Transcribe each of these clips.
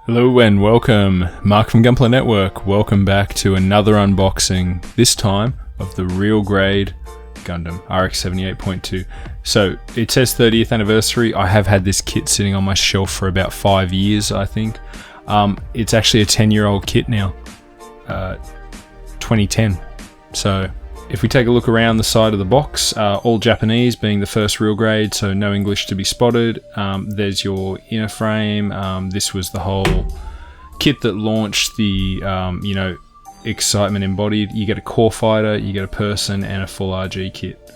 Hello and welcome, Mark from Gunpla Network. Welcome back to another unboxing, this time of the real grade Gundam, RX-78.2. So it says 30th anniversary. I have had this kit sitting on my shelf for about 5 years, I think. It's actually a 10-year-old kit now, 2010. So if we take a look around the side of the box, all Japanese being the first real grade, so no English to be spotted. There's your inner frame. This was the whole kit that launched the, excitement embodied. You get a core fighter, you get a person, and a full RG kit.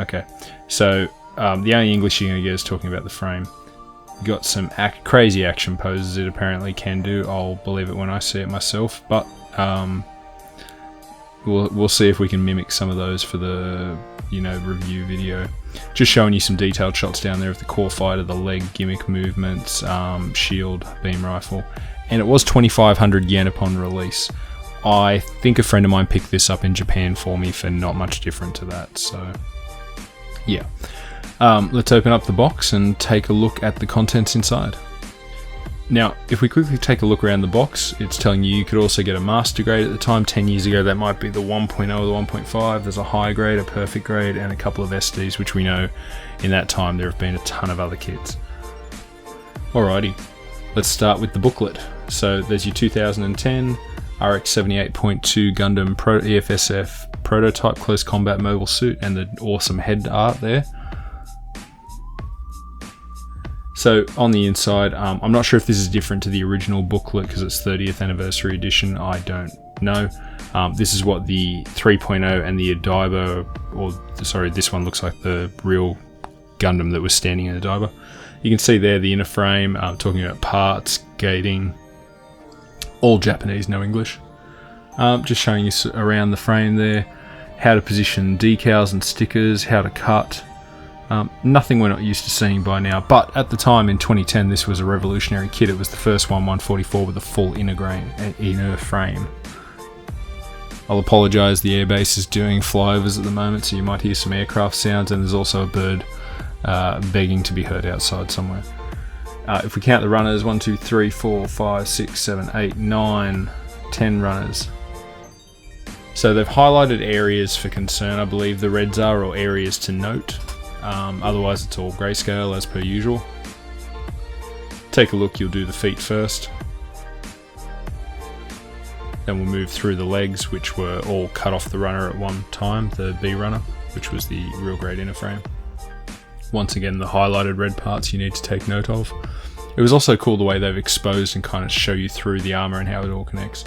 Okay, so the only English you're going to get is talking about the frame. You got some crazy action poses it apparently can do. I'll believe it when I see it myself, but we'll see if we can mimic some of those for the review video. Just showing you some detailed shots down there of the core fighter, the leg gimmick movements, shield, beam rifle, and it was 2,500 yen upon release. I think a friend of mine picked this up in Japan for me for not much different to that, so yeah. Let's open up the box and take a look at the contents inside. Now, if we quickly take a look around the box, it's telling you could also get a master grade at the time. 10 years ago, that might be the 1.0 or the 1.5. There's a high grade, a perfect grade, and a couple of SDs, which we know in that time there have been a ton of other kits. Alrighty, let's start with the booklet. So there's your 2010 RX-78.2 Gundam EFSF prototype close combat mobile suit and the awesome head art there. So on the inside, I'm not sure if this is different to the original booklet because it's 30th anniversary edition. I don't know. This is what the 3.0 and the Odaiba, this one looks like the real Gundam that was standing in Odaiba. You can see there the inner frame, talking about parts, gating, all Japanese, no English. Just showing you around the frame there, how to position decals and stickers, how to cut. Nothing we're not used to seeing by now, but at the time in 2010 this was a revolutionary kit. It was the first 144 with a full inner frame. I'll apologise, the airbase is doing flyovers at the moment, so you might hear some aircraft sounds, and there's also a bird begging to be heard outside somewhere. If we count the runners, 1, 2, 3, 4, 5, 6, 7, 8, 9, 10 runners. So they've highlighted areas for concern, I believe the reds are, or areas to note. Otherwise it's all grayscale as per usual. Take a look, you'll do the feet first. Then we'll move through the legs, which were all cut off the runner at one time, the B runner, which was the real grade inner frame. Once again, the highlighted red parts you need to take note of. It was also cool the way they've exposed and kind of show you through the armor and how it all connects.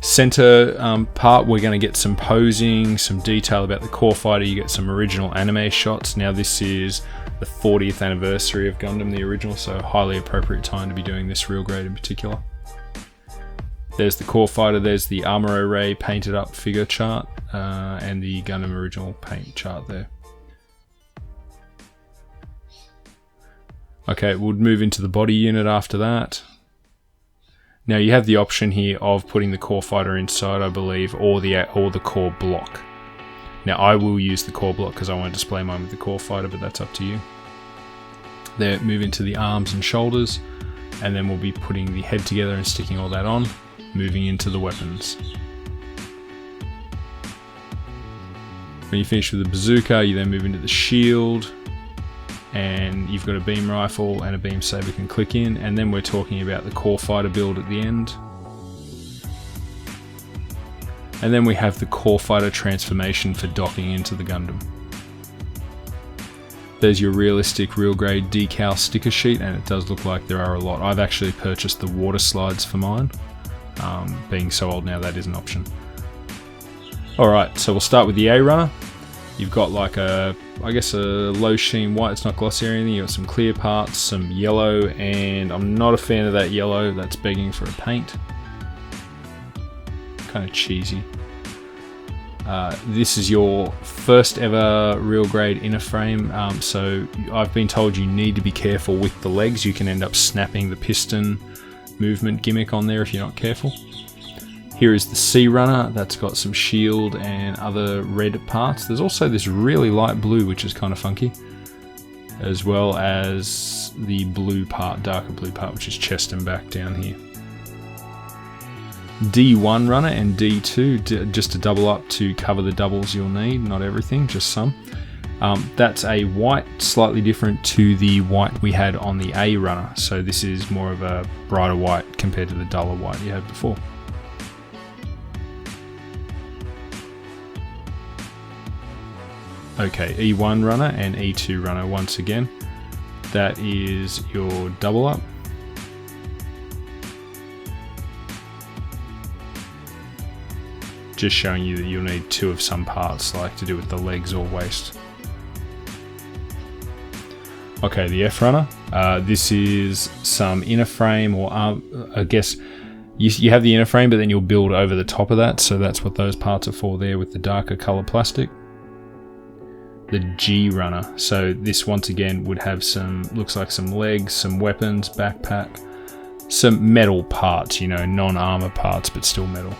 Center part, we're going to get some posing, some detail about the core fighter. You get some original anime shots. Now this is the 40th anniversary of Gundam, the original, so highly appropriate time to be doing this real grade in particular. There's the core fighter, there's the Amuro Ray painted up figure chart, and the Gundam original paint chart there. Okay, we'll move into the body unit after that. Now you have the option here of putting the core fighter inside, I believe, or the core block. Now I will use the core block because I won't display mine with the core fighter, but that's up to you. There, move into the arms and shoulders, and then we'll be putting the head together and sticking all that on, moving into the weapons. When you finish with the bazooka, you then move into the shield, and you've got a beam rifle and a beam saber can click in, and then we're talking about the core fighter build at the end. And then we have the core fighter transformation for docking into the Gundam. There's your realistic real grade decal sticker sheet, and it does look like there are a lot. I've actually purchased the water slides for mine. Being so old now, that is an option. Alright, so we'll start with the A runner. You've got like a low sheen white, it's not glossy or anything. You've got some clear parts, some yellow, and I'm not a fan of that yellow, that's begging for a paint. Kind of cheesy. This is your first ever real grade inner frame, so I've been told you need to be careful with the legs. You can end up snapping the piston movement gimmick on there if you're not careful. Here is the C runner, that's got some shield and other red parts. There's also this really light blue, which is kind of funky. as well as the blue part, darker blue part, which is chest and back down here. D1 runner and D2 just to double up to cover the doubles you'll need, not everything, just some. That's a white, slightly different to the white we had on the A runner, so this is more of a brighter white compared to the duller white you had before. Okay, E1 runner and E2 runner once again. That is your double up. Just showing you that you'll need two of some parts, like to do with the legs or waist. Okay, the F runner. This is some inner frame, or I guess you have the inner frame, but then you'll build over the top of that. So that's what those parts are for there, with the darker color plastic. The G runner. So this once again would have some, looks like some legs, some weapons, backpack, some metal parts, you know, non-armor parts, but still metal.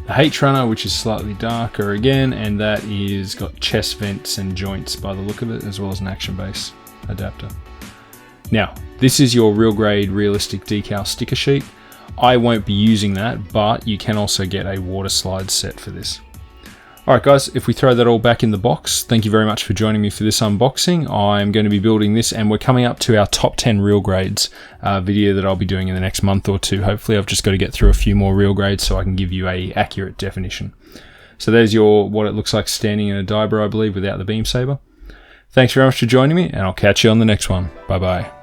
The H runner, which is slightly darker again, and that is got chest vents and joints by the look of it, as well as an action base adapter. Now, this is your real grade realistic decal sticker sheet. I won't be using that, but you can also get a water slide set for this. Alright guys, if we throw that all back in the box, thank you very much for joining me for this unboxing. I'm going to be building this, and we're coming up to our top 10 real grades video that I'll be doing in the next month or two. Hopefully I've just got to get through a few more real grades so I can give you a accurate definition. So there's your, what it looks like standing in a diber, I believe, without the beam saber. Thanks very much for joining me, and I'll catch you on the next one. Bye bye.